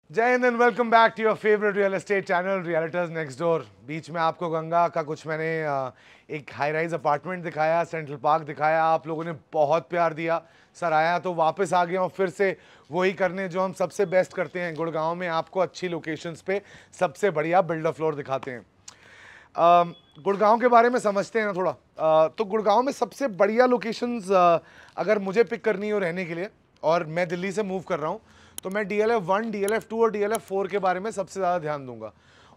जय हिंद and welcome back to your favourite real estate channel realtors next door. बीच में आपको गंगा का कुछ मैंने एक हाई राइज अपार्टमेंट दिखाया, सेंट्रल पार्क दिखाया, आप लोगों ने बहुत प्यार दिया। सर आया तो वापस आ गया हूँ फिर से वही करने जो हम सबसे बेस्ट करते हैं। गुड़गांव में आपको अच्छी लोकेशंस पे सबसे बढ़िया बिल्डर फ्लोर दिखाते हैं। गुड़गांव के बारे में समझते हैं ना थोड़ा। तो गुड़गांव में सबसे बढ़िया लोकेशंस अगर मुझे पिक करनी हो रहने के लिए, और मैं दिल्ली से मूव कर रहा हूँ, तो मैं DLF 1, DLF 2 और DLF 4 के बारे में सबसे ज़्यादा ध्यान दूंगा।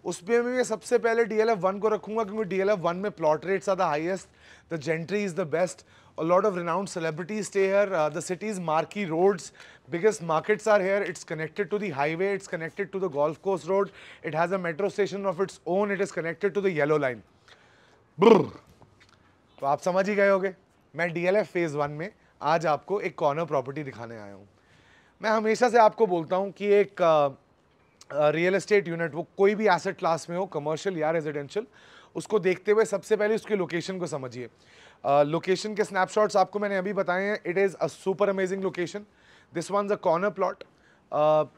उसमें मैं सबसे पहले DLF 1 को रखूंगा क्योंकि DLF 1 में plot rates are the highest, the gentry is the best, a lot of renowned celebrities stay here. The city's marquee roads, biggest markets are here. It's connected to the highway, it's connected to the golf course road, it has a metro station of its own, it is connected to the yellow line. Brrr. तो आप समझ ही गए होगे मैं DLF phase 1 में आज आपको एक कॉर्नर प्रॉपर्टी दिखाने आया हूँ। मैं हमेशा से आपको बोलता हूँ कि एक रियल एस्टेट यूनिट, वो कोई भी एसेट क्लास में हो, कमर्शियल या रेजिडेंशियल, उसको देखते हुए सबसे पहले उसकी लोकेशन को समझिए। लोकेशन के स्नैपशॉट्स आपको मैंने अभी बताए हैं। It is a super amazing location. This one's a corner plot.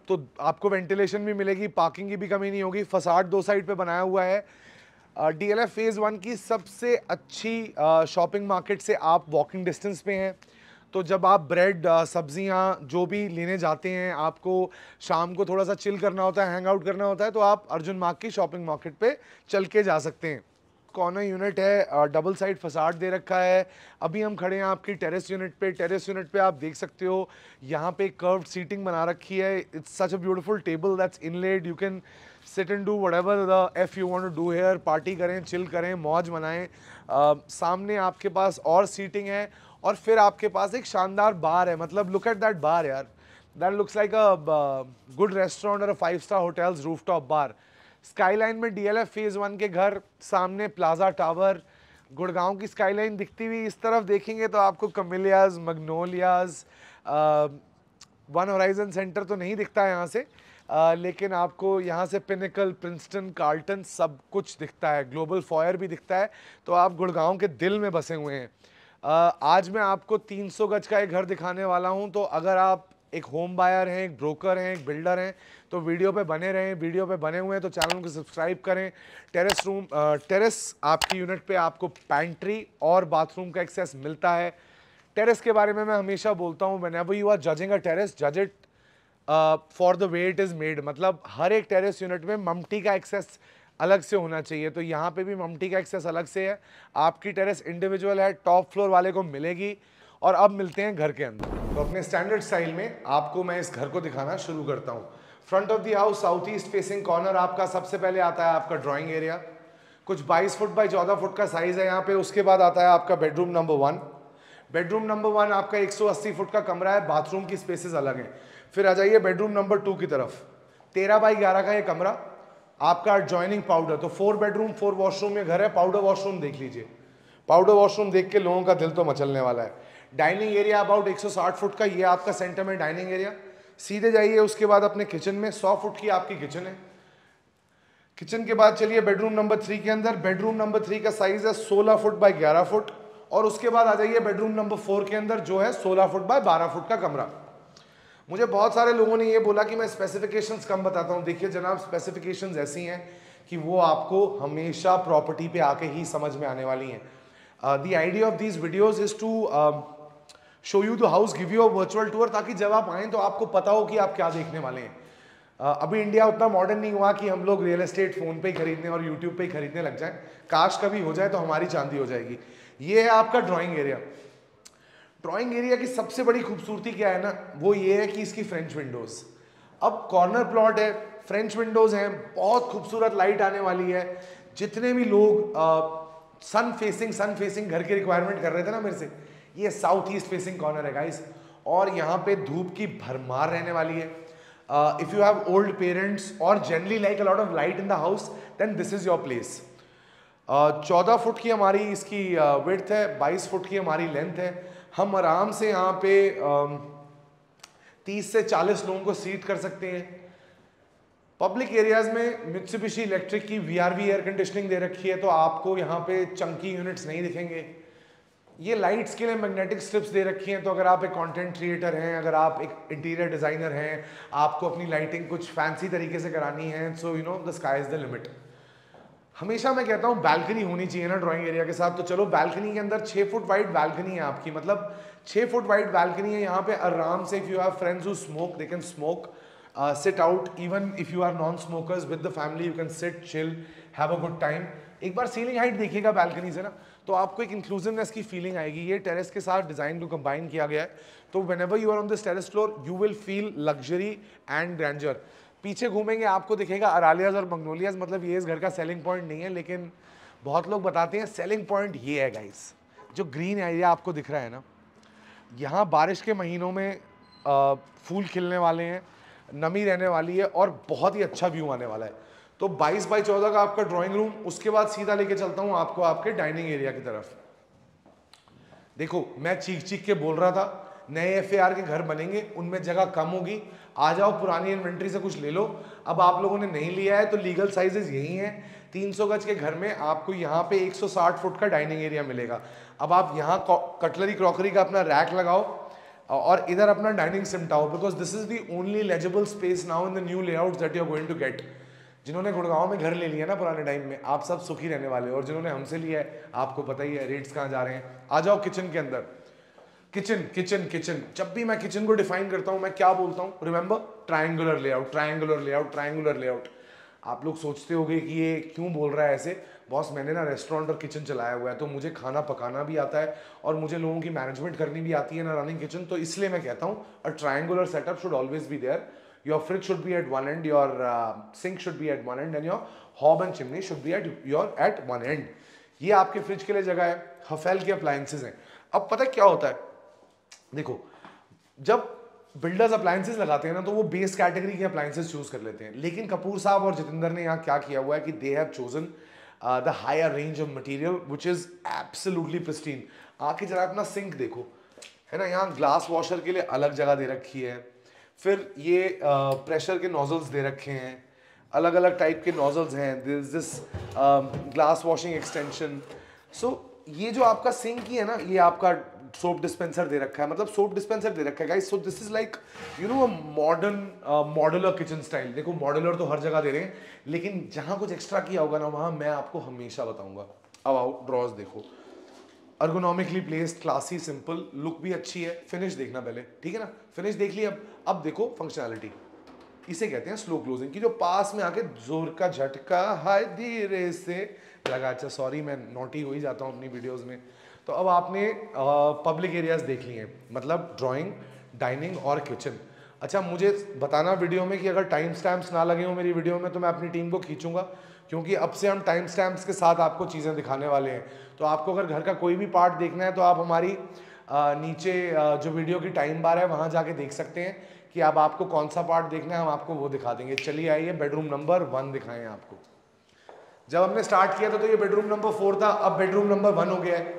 तो आपको वेंटिलेशन भी मिलेगी, पार्किंग की भी कमी नहीं होगी, फसाड दो साइड पे बनाया हुआ है। DLF फेज 1 की सबसे अच्छी शॉपिंग मार्केट से आप वॉकिंग डिस्टेंस पे हैं। तो जब आप ब्रेड, सब्जियां जो भी लेने जाते हैं, आपको शाम को थोड़ा सा चिल करना होता है, हैंग आउट करना होता है, तो आप अर्जुन मार्ग की शॉपिंग मार्केट पे चल के जा सकते हैं। कॉर्नर यूनिट है, डबल साइड फसाड दे रखा है। अभी हम खड़े हैं आपकी टेरेस यूनिट पे। टेरेस यूनिट पे आप देख सकते हो यहाँ पे कर्व्ड सीटिंग बना रखी है। It's such a beautiful table that's inlaid. You can sit and do whatever the F you want to do here. Party करें, चिल करें, मौज मनाएं। सामने आपके पास और सीटिंग है, और फिर आपके पास एक शानदार बार है। मतलब लुक एट दैट बार यार, that looks like a good restaurant और अ 5 स्टार होटल्स रूफटॉप बार। स्काईलाइन में DLF फेज 1 के घर, सामने प्लाजा टावर, गुड़गांव की स्काईलाइन दिखती हुई। इस तरफ देखेंगे तो आपको कमिलियाज, मग्नोलियाज, वन होराइजन सेंटर तो नहीं दिखता है यहाँ से, लेकिन आपको यहाँ से पिनिकल, प्रिंसटन, कार्ल्टन सब कुछ दिखता है। ग्लोबल फॉयर भी दिखता है। तो आप गुड़गांव के दिल में बसे हुए हैं। आज मैं आपको 300 गज का एक घर दिखाने वाला हूं। तो अगर आप एक होम बायर हैं, एक ब्रोकर हैं, एक बिल्डर हैं, तो वीडियो पे बने रहें। वीडियो पे बने हुए हैं तो चैनल को सब्सक्राइब करें। टेरेस आपकी यूनिट पे आपको पैंट्री और बाथरूम का एक्सेस मिलता है। टेरेस के बारे में मैं हमेशा बोलता हूँ, whenever you are judging a terrace, जज it for the way it is made. मतलब हर एक टेरेस यूनिट में ममटी का एक्सेस अलग से होना चाहिए। तो यहाँ पे भी ममटी का एक्सेस अलग से है। आपकी टेरेस इंडिविजुअल है, टॉप फ्लोर वाले को मिलेगी। और अब मिलते हैं घर के अंदर। तो अपने स्टैंडर्ड स्टाइल में आपको मैं इस घर को दिखाना शुरू करता हूँ। Front of the house, south east facing corner आपका सबसे पहले आता है आपका ड्राइंग एरिया। कुछ 22 फुट बाई 14 फुट का साइज है यहाँ पे। उसके बाद आता है आपका बेडरूम नंबर 1। बेडरूम नंबर 1 आपका 180 फुट का कमरा है, बाथरूम की स्पेसेस अलग हैं। फिर आ जाइए बेडरूम नंबर 2 की तरफ। 13 बाई 11 का ये कमरा आपका जॉइनिंग पाउडर। तो 4 बेडरूम 4 वॉशरूम में घर है। पाउडर वॉशरूम देख लीजिए। पाउडर वॉशरूम देख के लोगों का दिल तो मचलने वाला है। डाइनिंग एरिया अबाउट 160 फुट का, ये आपका सेंटर में डाइनिंग एरिया। सीधे जाइए उसके बाद अपने किचन में, 100 फुट की आपकी किचन है। किचन के बाद चलिए बेडरूम नंबर 3 के अंदर। बेडरूम नंबर 3 का साइज है 16 फुट बाय 11 फुट। और उसके बाद आ जाइए बेडरूम नंबर 4 के अंदर, जो है 16 फुट बाय 12 फुट का कमरा। मुझे बहुत सारे लोगों ने ये बोला कि मैं स्पेसिफिकेशंस कम बताता हूँ। देखिए जनाब, स्पेसिफिकेशंस ऐसी हैं कि वो आपको हमेशा प्रॉपर्टी पे आके ही समझ में आने वाली हैं। The idea of these videos is to show you the house, give you a virtual tour, ताकि जब आप आएँ तो आपको पता हो कि आप क्या देखने वाले हैं। अभी इंडिया उतना मॉडर्न नहीं हुआ कि हम लोग रियल एस्टेट फ़ोन पे ही खरीदने और यूट्यूब पे ही खरीदने लग जाएं। काश कभी हो जाए तो हमारी चांदी हो जाएगी। ये है आपका ड्राइंग एरिया। ड्राइंग एरिया की सबसे बड़ी खूबसूरती क्या है ना, वो ये है कि इसकी फ्रेंच विंडोज़। अब कॉर्नर प्लॉट है, फ्रेंच विंडोज़ हैं, बहुत खूबसूरत लाइट आने वाली है। जितने भी लोग सन फेसिंग घर की रिक्वायरमेंट कर रहे थे ना मेरे से, ये साउथ ईस्ट फेसिंग कॉर्नर है गाइस। और यहाँ पे धूप की भरमार रहने वाली है। If you have old parents और generally like a lot of light in the house, then this is your place. 14 foot की हमारी इसकी विड्थ है, 22 फुट की हमारी लेंथ है। हम आराम से यहाँ पे 30 से 40 लोगों को सीट कर सकते हैं। पब्लिक एरियाज में मित्सुबिशी इलेक्ट्रिक की VRV एयर कंडीशनिंग दे रखी है, तो आपको यहाँ पे चंकी यूनिट्स नहीं दिखेंगे। ये लाइट्स के लिए मैग्नेटिक स्ट्रिप्स दे रखी हैं, तो अगर आप एक कंटेंट क्रिएटर हैं, अगर आप एक इंटीरियर डिज़ाइनर हैं, आपको अपनी लाइटिंग कुछ फैंसी तरीके से करानी है, so you know the sky is the limit. हमेशा मैं कहता हूँ बैल्कनी होनी चाहिए ना ड्राइंग एरिया के साथ, तो चलो बैल्कनी के अंदर 6 फुट वाइड बैल्कनी है आपकी, मतलब 6 फुट वाइड बैल्कनी है। यहाँ पे आराम से, if you have friends who smoke, they can smoke, sit out, even if you are non smokers with the family you can sit chill have a good time. एक बार ceiling height देखिएगा balcony से ना, तो आपको एक inclusiveness की feeling आएगी। ये टेरेस के साथ डिजाइन को कंबाइन किया गया है, तो whenever you are on this terrace floor you will feel luxury and grander. पीछे घूमेंगे आपको दिखेगा अरालियाज और मैग्नोलियाज, मतलब ये इस घर का सेलिंग पॉइंट नहीं है, लेकिन बहुत लोग बताते हैं सेलिंग पॉइंट ये है गाइस। जो ग्रीन एरिया आपको दिख रहा है ना, यहाँ बारिश के महीनों में फूल खिलने वाले हैं, नमी रहने वाली है और बहुत ही अच्छा व्यू आने वाला है। तो 22 बाई 14 का आपका ड्राइंग रूम, उसके बाद सीधा लेके चलता हूँ आपको आपके डाइनिंग एरिया की तरफ। देखो मैं चीख चीख के बोल रहा था नए एफएआर के घर बनेंगे, उनमें जगह कम होगी, आ जाओ पुरानी इन्वेंट्री से कुछ ले लो। अब आप लोगों ने नहीं लिया है तो लीगल साइजेस यही हैं। 300 गज के घर में आपको यहाँ पे 160 फुट का डाइनिंग एरिया मिलेगा। अब आप यहाँ कटलरी क्रॉकरी का अपना रैक लगाओ और इधर अपना डाइनिंग सिमटाओ, because this is the only legible space now in the new layouts that you are going to get. जिन्होंने गुड़गांव में घर ले लिया ना पुराने टाइम में, आप सब सुखी रहने वाले हो, और जिन्होंने हमसे लिया है आपको पता ही है रेट्स कहाँ जा रहे हैं। आ जाओ किचन के अंदर। किचन किचन किचन, जब भी मैं किचन को डिफाइन करता हूँ मैं क्या बोलता हूँ, remember triangular layout, triangular layout, triangular layout. आप लोग सोचते होंगे कि ये क्यों बोल रहा है ऐसे। बॉस मैंने ना रेस्टोरेंट और किचन चलाया हुआ है, तो मुझे खाना पकाना भी आता है और मुझे लोगों की मैनेजमेंट करनी भी आती है ना, रनिंग किचन। तो इसलिए मैं कहता हूँ a triangular setup should always be there. Your fridge should be at one end, your sink should be at one end, and your hob and chimney should be at one end. ये आपके fridge के लिए जगह है, हफेल के appliances हैं। अब पता क्या होता है, देखो जब बिल्डर्स अप्लायंसेज लगाते हैं ना, तो वो बेस कैटेगरी के अप्लायंसेज चूज कर लेते हैं, लेकिन कपूर साहब और जितेंद्र ने यहाँ क्या किया हुआ है कि they have chosen the higher range of material which is absolutely pristine. आके जरा अपना सिंक देखो, है ना, यहाँ ग्लास वॉशर के लिए अलग जगह दे रखी है, फिर ये प्रेशर के नोजल्स दे रखे हैं, अलग अलग टाइप के नोजल्स हैं, दिस ग्लास वॉशिंग एक्सटेंशन। सो ये जो आपका सिंक ही है ना, ये आपका सोप डिस्पेंसर दे रखा है, मतलब सोप डिस्पेंसर दे रखा है guys. So this is like you know a modern modular kitchen style. देखो मॉड्यूलर तो हर जगह दे रहे हैं, लेकिन जहाँ कुछ एक्स्ट्रा किया होगा ना, वहाँ मैं आपको हमेशा बताऊंगा। अब आओ ड्रॉज देखो, ergonomically placed, classy, simple, look भी अच्छी है। फिनिश देखना पहले, ठीक है ना, फिनिश देख लिया। अब देखो फंक्शनैलिटी, इसे कहते हैं स्लो क्लोजिंग की, जो पास में आके जोर का झटका हाय धीरे से लगा। अच्छा सॉरी, मैं नोटी हो ही जाता हूँ अपनी वीडियोस में। तो अब आपने पब्लिक एरियाज देख लिए हैं, मतलब ड्राइंग, डाइनिंग और किचन। अच्छा मुझे बताना वीडियो में कि अगर टाइम स्टैम्प्स ना लगे हो मेरी वीडियो में, तो मैं अपनी टीम को खींचूंगा, क्योंकि अब से हम टाइम स्टैम्प्स के साथ आपको चीज़ें दिखाने वाले हैं। तो आपको अगर घर का कोई भी पार्ट देखना है तो आप हमारी नीचे जो वीडियो की टाइम बार है वहाँ जाके देख सकते हैं कि अब आपको कौन सा पार्ट देखना है, हम आपको वो दिखा देंगे। चलिए आइए बेडरूम नंबर 1 दिखाएं आपको। जब हमने स्टार्ट किया था तो ये बेडरूम नंबर 4 था, अब बेडरूम नंबर 1 हो गया है।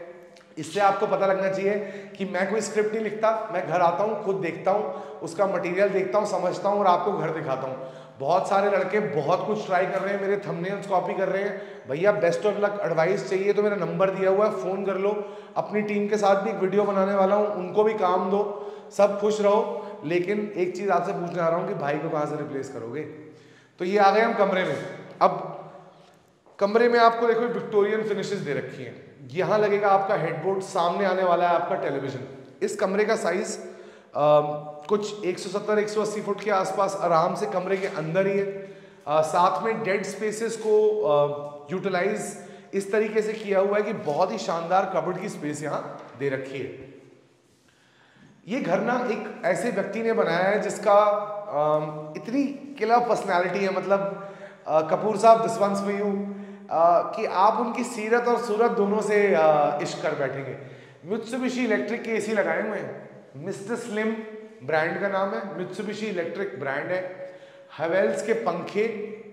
इससे आपको पता लगना चाहिए कि मैं कोई स्क्रिप्ट नहीं लिखता, मैं घर आता हूँ, खुद देखता हूँ, उसका मटेरियल देखता हूँ, समझता हूँ और आपको घर दिखाता हूँ। बहुत सारे लड़के बहुत कुछ ट्राई कर रहे हैं, मेरे थंबनेल्स कॉपी कर रहे हैं। भैया बेस्ट ऑफ लक, एडवाइस चाहिए तो मेरा नंबर दिया हुआ है, फ़ोन कर लो। अपनी टीम के साथ भी एक वीडियो बनाने वाला हूँ, उनको भी काम दो, सब खुश रहो। लेकिन एक चीज़ आपसे पूछने आ रहा हूँ कि भाई को कहाँ से रिप्लेस करोगे। तो ये आ गए हम कमरे में। अब कमरे में आपको देखो विक्टोरियन फिनिशेस दे रखी हैं। यहाँ लगेगा आपका हेडबोर्ड, सामने आने वाला है आपका टेलीविजन। इस कमरे का साइज कुछ 170-180 फुट के आसपास आराम से कमरे के अंदर ही है। साथ में डेड स्पेसेस को यूटिलाइज इस तरीके से किया हुआ है कि बहुत ही शानदार कबर्ड की स्पेस यहाँ दे रखी है। ये घर ना एक ऐसे व्यक्ति ने बनाया है जिसका इतनी किलर पर्सनैलिटी है, मतलब कपूर साहब दिस वंस फॉर यू, कि आप उनकी सीरत और सूरत दोनों से इश्क कर बैठेंगे। मित्सुबिशी इलेक्ट्रिक के एसी लगाए हुए हैं, मिस्टर स्लिम ब्रांड का नाम है, मित्सुबिशी इलेक्ट्रिक ब्रांड है। हैवेल्स के पंखे,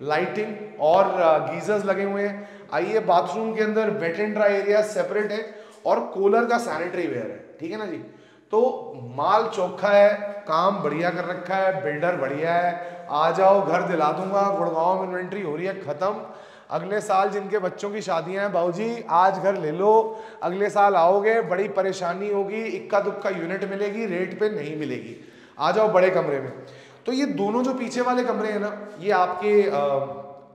लाइटिंग और गीजर्स लगे हुए हैं। आइए बाथरूम के अंदर wet and dry area separate है और कूलर का सैनिटरी वेयर है, ठीक है ना जी। तो माल चोखा है, काम बढ़िया कर रखा है, बिल्डर बढ़िया है। आ जाओ घर दिला दूंगा, गुड़गांव में इन्वेंट्री हो रही है खत्म। अगले साल जिनके बच्चों की शादियां हैं, बाबूजी आज घर ले लो, अगले साल आओगे बड़ी परेशानी होगी, इक्का दुक्का यूनिट मिलेगी, रेट पे नहीं मिलेगी। आ जाओ बड़े कमरे में। तो ये दोनों जो पीछे वाले कमरे हैं ना, ये आपके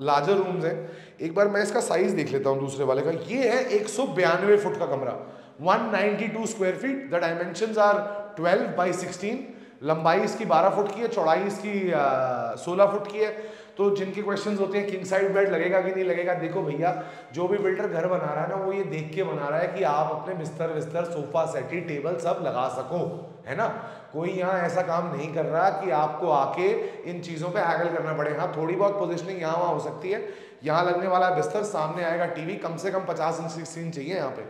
लार्जर रूम्स हैं। एक बार मैं इसका साइज देख लेता हूँ दूसरे वाले का। ये है 192 फुट का कमरा, 192 square feet. The dimensions are 12 by 16। लंबाई इसकी 12 फुट की है, चौड़ाई इसकी 16 फुट की है। तो जिनके क्वेश्चंस होते हैं किंग साइड बेड लगेगा कि नहीं लगेगा, देखो भैया जो भी बिल्डर घर बना रहा है ना, वो ये देख के बना रहा है कि आप अपने बिस्तर विस्तर सोफा सेटी टेबल सब लगा सको, है ना। कोई यहाँ ऐसा काम नहीं कर रहा कि आपको आके इन चीज़ों पे हैगल करना पड़े। हाँ थोड़ी बहुत पोजिशनिंग यहाँ वहाँ हो सकती है। यहाँ लगने वाला बिस्तर, सामने आएगा टीवी, कम से कम 50 इंच की स्क्रीन चाहिए यहाँ पे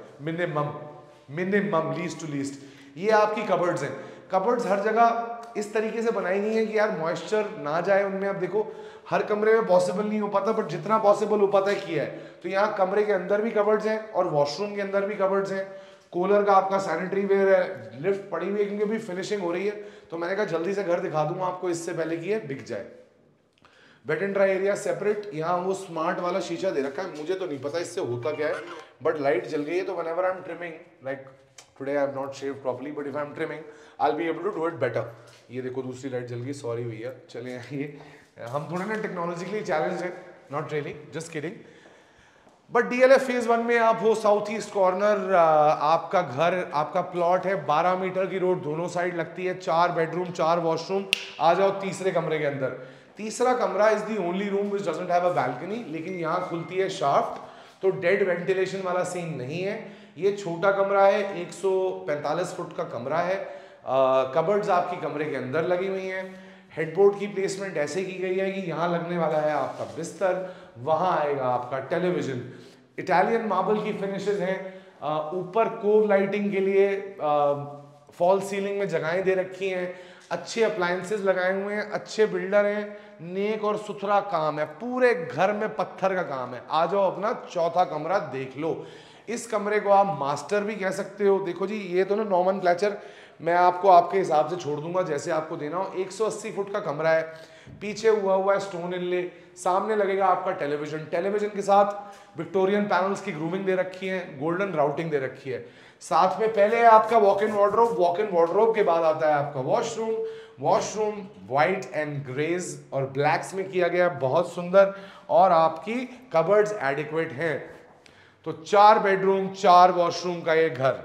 मिनिमम लीस्ट टू लीस्ट। ये आपकी कबर्ड्स हैं। कबर्ड्स हर जगह इस तरीके से बनाई गई है कि यार मॉइस्चर ना जाए उनमें। अब देखो हर कमरे में पॉसिबल नहीं हो पाता, बट जितना पॉसिबल हो पाता है किया है। तो यहाँ कमरे के अंदर भी कबर्ड्स हैं और वॉशरूम के अंदर भी कबर्ड्स हैं। कूलर का आपका सैनिटरी वेयर है, लिफ्ट पड़ी हुई है क्योंकि अभी फिनिशिंग हो रही है। तो मैंने कहा जल्दी से घर दिखा दूंगा आपको इससे पहले कि ये बिक जाए। Wet and dry area separate. यहाँ वो स्मार्ट वाला शीशा दे रखा है, मुझे तो नहीं पता इससे होता क्या है, बट लाइट जल गई है। तो whenever I am trimming, like today I have not shaved properly, but if I am trimming I will be able to do it better. ये देखो दूसरी लाइट जल गई, सॉरी भैया। चलिए ये हम थोड़े ना टेक्नोलॉजिकली चैलेंज है, not really, just kidding. But DLF phase 1 में आप हो साउथ ईस्ट कॉर्नर, आपका घर, आपका प्लॉट है, 12 मीटर की रोड दोनों साइड लगती है, 4 बेडरूम 4 वॉशरूम। आ जाओ तीसरे कमरे के अंदर। तीसरा कमरा is the only room which doesn't have a balcony, लेकिन यहाँ खुलती है शाफ्ट, तो डेड वेंटिलेशन वाला सीन नहीं है। ये छोटा कमरा है, 145 फुट का कमरा है। कबर्ड्स आपकी कमरे के अंदर लगी हुई हैं। हेडबोर्ड की प्लेसमेंट ऐसे की गई है कि यहाँ लगने वाला है आपका बिस्तर, वहाँ आएगा आपका टेलीविजन। इटालियन मार्बल की फिनिशेस हैं। ऊपर कोव लाइटिंग के लिए फॉल सीलिंग में जगहें दे रखी हैं। अच्छे अप्लायंसेस लगाए हुए हैं, अच्छे बिल्डर हैं, नेक और सुथरा काम है, पूरे घर में पत्थर का काम है। आ जाओ अपना चौथा कमरा देख लो। इस कमरे को आप मास्टर भी कह सकते हो। देखो जी ये तो ना नॉर्मन क्लैचर मैं आपको आपके हिसाब से छोड़ दूंगा जैसे आपको देना हो। 180 फुट का कमरा है, पीछे हुआ है स्टोन इनले, सामने लगेगा आपका टेलीविजन। टेलीविजन के साथ विक्टोरियन पैनल्स की ग्रूविंग दे रखी है, गोल्डन राउटिंग दे रखी है। साथ में पहले है आपका walk in wardrobe, walk in wardrobe के बाद आता है आपका washroom. Washroom white and greys और ब्लैक्स में किया गया, बहुत सुंदर। और आपकी कबर्ड्स एडिक्वेट हैं। तो 4 बेडरूम 4 वॉशरूम का ये घर।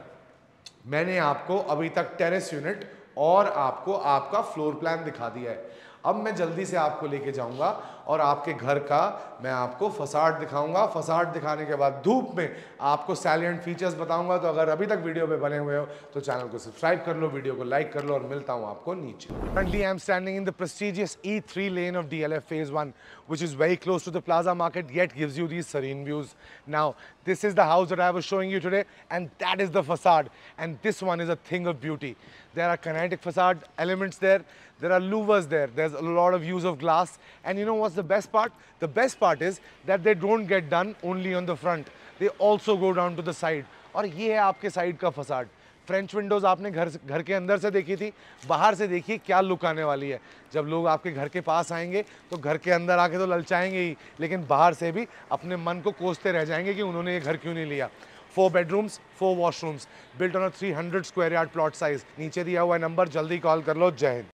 मैंने आपको अभी तक टेरेस यूनिट और आपको आपका फ्लोर प्लान दिखा दिया है। अब मैं जल्दी से आपको लेके जाऊंगा और आपके घर का मैं आपको फसाड दिखाऊंगा। फसाड दिखाने के बाद धूप में आपको सैलिएंट फीचर्स बताऊंगा। तो अगर अभी तक वीडियो पे बने हुए हो तो चैनल को सब्सक्राइब कर लो, वीडियो को लाइक कर लो और मिलता हूं आपको नीचे। Currently I am standing in the prestigious E3 lane of DLF Phase 1, which is very close to the Plaza Market, yet gives you these serene views. Now, this is the house that I was showing you today, and that is the facade. And this one is a thing of beauty. There are kinetic facade elements there. There are louvers there. There's a lot of use of glass. And you know what's the best part? The best part is that they don't get done only on the front. They also go down to the side. और ये है आपके side का facade. French Windows आपने घर के अंदर से देखी थी, बाहर से देखिए क्या लुक आने वाली है। जब लोग आपके घर के पास आएंगे तो घर के अंदर आके तो ललचाएंगे ही, लेकिन बाहर से भी अपने मन को कोसते रह जाएंगे कि उन्होंने ये घर क्यों नहीं लिया। 4 bedrooms 4 washrooms built on a 300 square yard plot size। नीचे दिया हुआ नंबर, जल्दी कॉल कर लो। जय हिंद।